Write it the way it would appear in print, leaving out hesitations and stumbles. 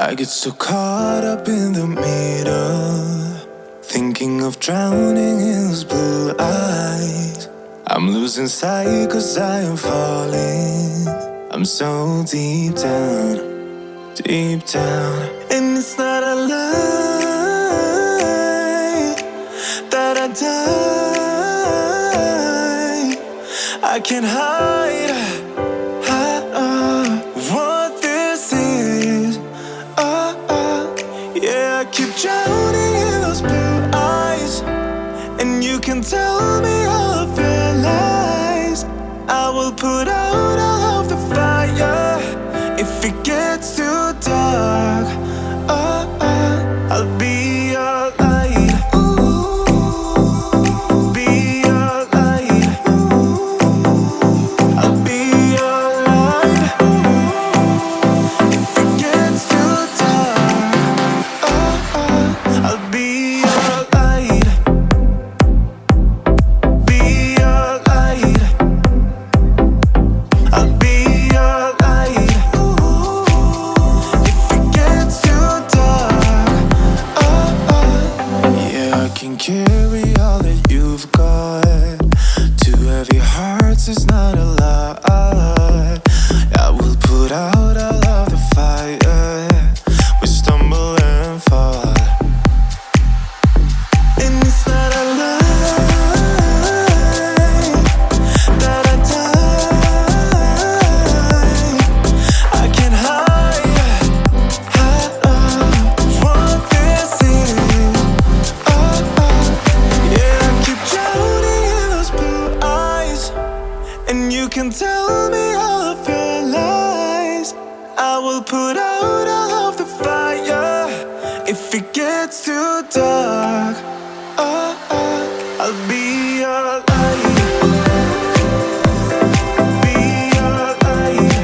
I get so caught up in the middle, thinking of drowning in those blue eyes. I'm losing sight 'cause I am falling. I'm so deep down, deep down. And it's not a lie that I die. I can't hide what this is. Yeah, I keep drowning in those blue eyes, and you can tell me all of your lies. I will put out all of the fire if it gets too dark. I'll be your light. Be your light. I'll be your light. If it gets too dark, I'll be your light. Be your light. I'll be your light. If it gets too dark, yeah, I can carry all that you've got. Two heavy hearts is not a lie. I will put out all of the fire. We stumble and fall, and it's not a lie that I die. I can't hide what this is. Yeah, I keep drowning in those blue eyes, and you can tell me all of your lies. I will put out all of the fire if it gets too dark. I'll be